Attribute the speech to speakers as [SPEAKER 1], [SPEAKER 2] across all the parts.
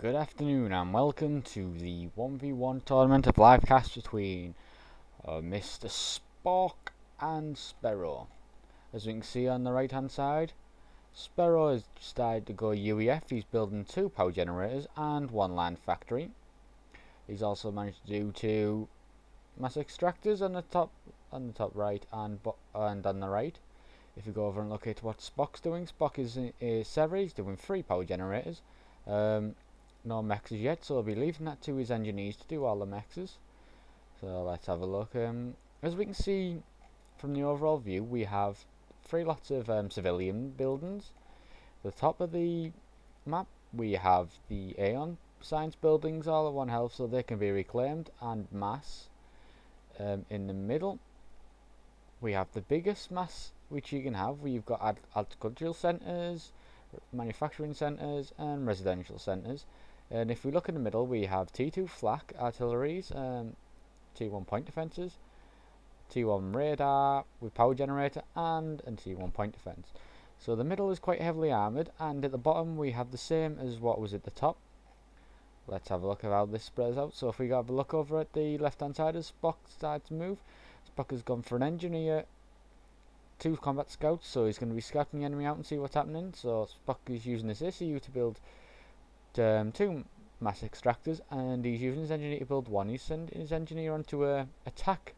[SPEAKER 1] Good afternoon and welcome to the 1v1 tournament of live cast between Mr. Spock and Sperrow. As we can see on the right hand side, Sperrow has decided to go UEF. He's building 2 power generators and 1 land factory. He's also managed to do 2 mass extractors on the top right and on the right. If we go over and look at what Spock's doing, Spock is severed. He's doing 3 power generators. No mexes yet, so I'll be leaving that to his engineers to do all the mexes. So let's have a look. As we can see from the overall view, we have 3 lots of civilian buildings. At the top of the map we have the Aeon science buildings all at 1 health, so they can be reclaimed and mass. In the middle we have the biggest mass which you can have. We've got agricultural centres, manufacturing centres and residential centres. And if we look in the middle, we have T2 flak artilleries, T1 point defences, T1 radar with power generator and T1 point defence. So the middle is quite heavily armoured, and at the bottom we have the same as what was at the top. Let's have a look at how this spreads out. So if we have a look over at the left hand side as Spock starts to move, Spock has gone for an engineer, 2 combat scouts, so he's going to be scouting the enemy out and see what's happening. So Spock is using his ACU to build 2 mass extractors, and he's using his engineer to build 1. He's sending his engineer onto a attack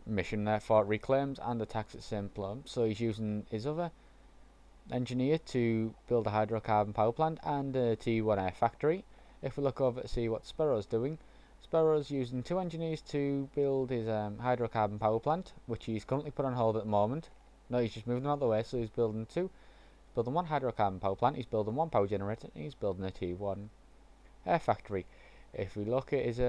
[SPEAKER 1] mission, therefore it reclaims and attacks at the same time. So he's using his other engineer to build a hydrocarbon power plant and a T1 air factory. If we look over to see what Sparrow's doing, Sparrow's using 2 engineers to build his hydrocarbon power plant, which he's currently put on hold at the moment. No, he's just moving them out of the way, so he's building 1 hydrocarbon power plant, he's building 1 power generator, and he's building a T1 air factory. If we look at his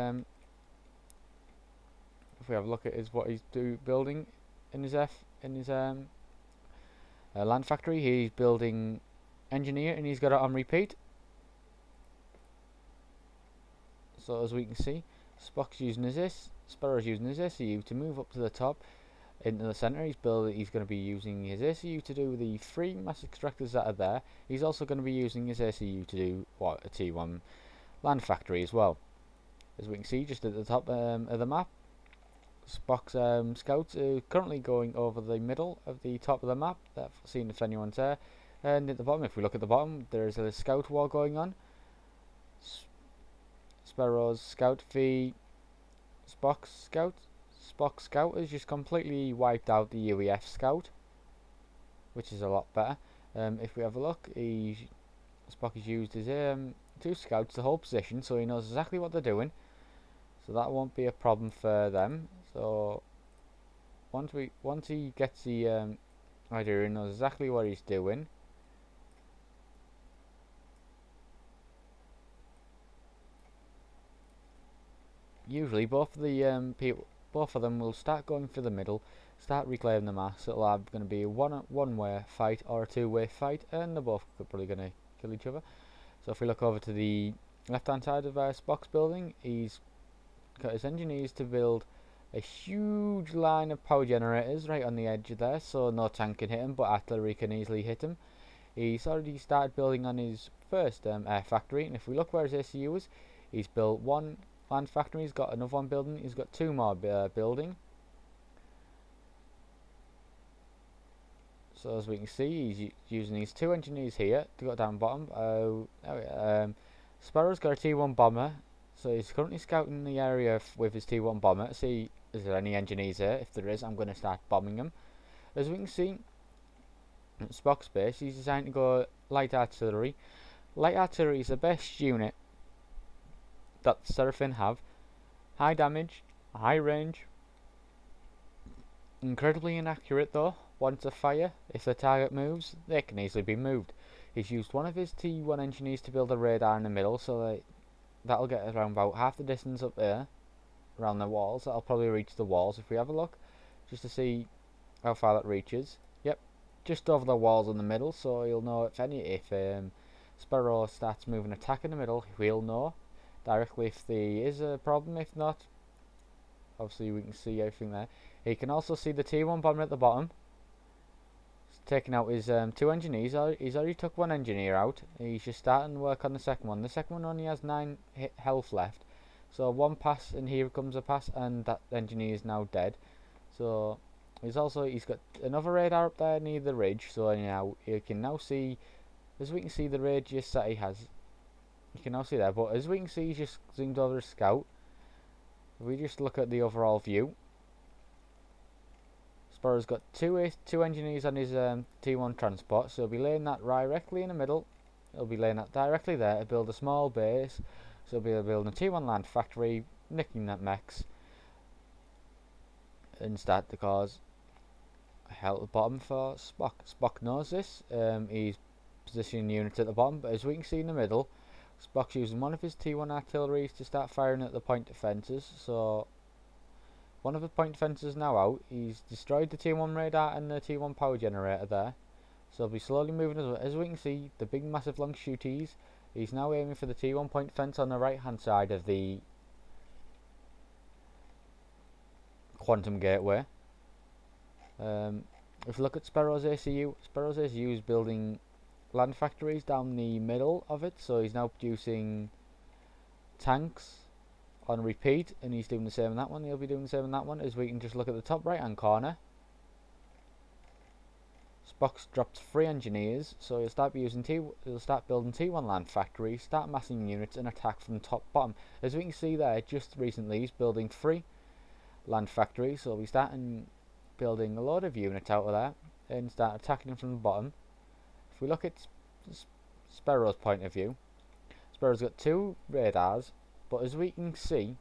[SPEAKER 1] what he's building in his land factory, he's building engineer and he's got it on repeat. So as we can see, Spock's using Sparrow's using his ACU to move up to the top into the centre. He's going to be using his ACU to do the 3 mass extractors that are there. He's also going to be using his ACU to do a T1 land factory as well. As we can see just at the top of the map, Spock's scouts are currently going over the middle of the top of the map, seeing if anyone's there. And at the bottom, if we look at the bottom, there's a scout war going on. Sparrow's scout v Spock's scout. Spock's scout has just completely wiped out the UEF scout, which is a lot better. If we have a look, Spock has used his 2 scouts to hold position, so he knows exactly what they're doing. So that won't be a problem for them. So once he gets the idea, he knows exactly what he's doing. Usually both of them will start going for the middle, start reclaiming the mass. It'll either going to be a one-way fight or a 2-way fight, and they're both probably going to kill each other. So if we look over to the left-hand side of Spock's building, he's got his engineers to build a huge line of power generators right on the edge of there, so no tank can hit him, but artillery can easily hit him. He's already started building on his first air factory, and if we look where his ACU is, he's built 1 land factory, he's got another 1 building, he's got 2 more building. So as we can see, he's using these 2 engineers here to go down bottom. Sparrow's got a T1 bomber, so he's currently scouting the area with his T1 bomber to see is there any engineers there. If there is, I'm going to start bombing them. As we can see, at Spock's base, he's designed to go light artillery. Light artillery is the best unit that Seraphim have. High damage, high range, incredibly inaccurate though. Once a fire, if the target moves, they can easily be moved. He's used 1 of his T1 engineers to build a radar in the middle, so that'll get around about half the distance up there, around the walls. That'll probably reach the walls if we have a look, just to see how far that reaches. Yep, just over the walls in the middle, so you'll know if Sparrow starts moving attack in the middle, we'll know directly if there is a problem. If not, obviously we can see everything there. He can also see the T1 bomber at the bottom, taking out his 2 engineers. He's already took 1 engineer out. He's just starting to work on the second one. The second one only has 9 health left. So 1 pass, and here comes a pass, and that engineer is now dead. So he's got another radar up there near the ridge. So now you can now see, as we can see, the radius that he has. You can now see there, but as we can see, he's just zoomed over the scout. If we just look at the overall view, Sparrow's got two engineers on his T1 transport, so he'll be laying that directly in the middle. He'll be laying that directly there to build a small base. So he'll be building a T1 land factory, nicking that mechs, and start to cause hell at the bottom for Spock. Spock knows this. He's positioning units at the bottom, but as we can see in the middle, Spock's using one of his T1 artilleries to start firing at the point defences. So one of the point defences is now out. He's destroyed the T1 radar and the T1 power generator there. So he'll be slowly moving as we can see the big massive long shooties. He's now aiming for the T1 point defence on the right hand side of the quantum gateway. If you look at Sperrow's ACU is building land factories down the middle of it, so he's now producing tanks on repeat, and he's doing the same in that one. He'll be doing the same in that one. As we can just look at the top right hand corner, Spock's dropped 3 engineers, so he'll start building T1 land factories, start massing units, and attack from top bottom. As we can see there, just recently he's building 3 land factories, so we'll be starting building a load of units out of there and start attacking them from the bottom. If we look at Sparrow's point of view, Sparrow's got 2 radars, but as we can see,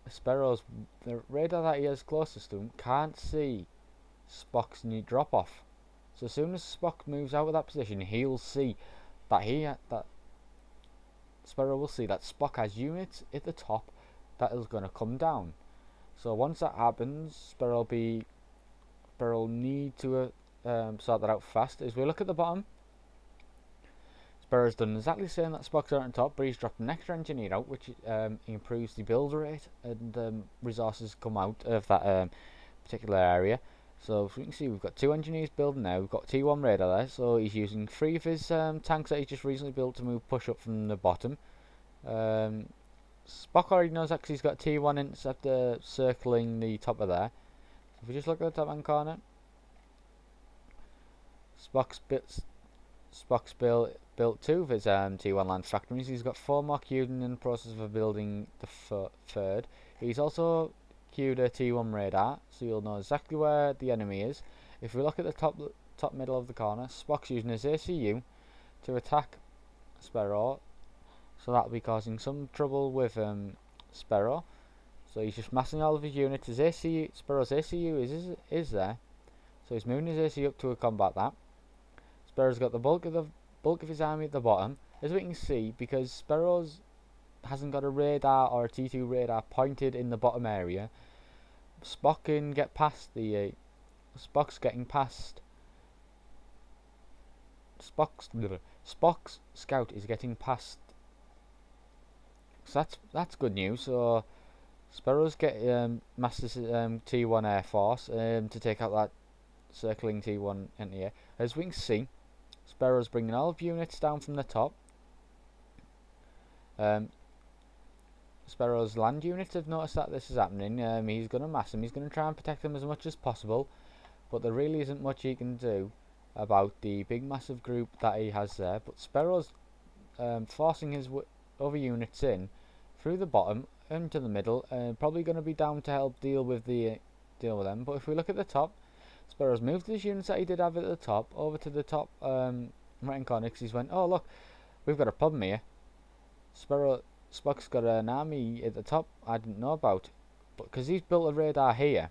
[SPEAKER 1] the radar that he has closest to him can't see Spock's new drop off. So as soon as Spock moves out of that position, he'll see that Sparrow will see that Spock has units at the top that is going to come down. So once that happens, Sparrow will need to sort that out fast. As we look at the bottom, Sparrow's done exactly the same that Spock's on top, but he's dropped an extra engineer out, which improves the build rate and resources come out of that particular area. So as we can see, we've got 2 engineers building now. We've got T1 radar there, so he's using 3 of his tanks that he just recently built to push up from the bottom. Spock already knows that because he's got T1 interceptor circling the top of there. So if we just look at the top hand corner, Spock's built 2 of his T1 land factories. He's got 4 more queued in the process of building the third. He's also queued a T1 radar, so you'll know exactly where the enemy is. If we look at the top middle of the corner, Spock's using his ACU to attack Sperrow, so that'll be causing some trouble with Sperrow. So he's just massing all of his units. Sperrow's ACU is there, so he's moving his ACU up to combat that. Sparrow's got the bulk of his army at the bottom, as we can see, because Sparrow's hasn't got a radar or a T2 radar pointed in the bottom area. Spock can get past the Spock's getting past. Spock's scout is getting past. So that's good news. So Sparrow's get masters T1 Air Force to take out that circling T1 in the air. As we can see, Sparrow's bringing all of units down from the top. Sparrow's land units have noticed that this is happening. He's going to mass them. He's going to try and protect them as much as possible, but there really isn't much he can do about the big massive group that he has there. But Sparrow's forcing his other units in through the bottom into the middle, probably going to be down to help deal with them. But if we look at the top, Sparrow's moved his units that he did have at the top over to the top right hand corner, because he's went, oh look, we've got a problem here. Spock's got an army at the top I didn't know about, but because he's built a radar here,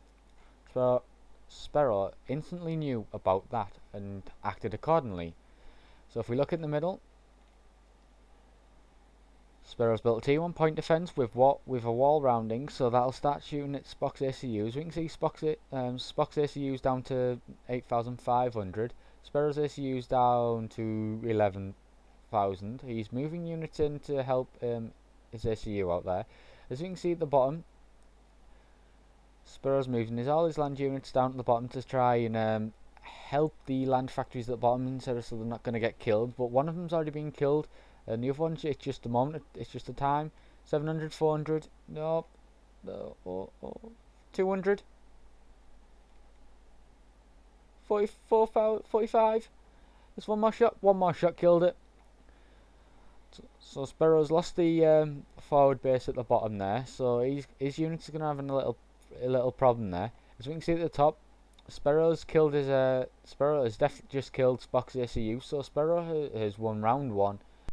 [SPEAKER 1] Sparrow instantly knew about that and acted accordingly. So if we look in the middle, Sparrow's built a T1 point defence with a wall rounding, so that'll start shooting at Spock's ACUs. We can see Spock's ACUs down to 8,500. Sparrow's ACUs down to 11,000. He's moving units in to help his ACU out there. As you can see at the bottom, Sparrow's moving all his land units down to the bottom to try and help the land factories at the bottom instead of so they're not going to get killed. But one of them's already been killed, and the other one's it's just a moment. It's just a time. 700, 400. Nope. No. 200. 44, 45. There's one more shot. One more shot killed it. So Sparrow's lost the forward base at the bottom there. So his units are going to have a little problem there. As we can see at the top, Sparrow's killed his Sparrow has definitely just killed Spock's ACU. So Sparrow has won round 1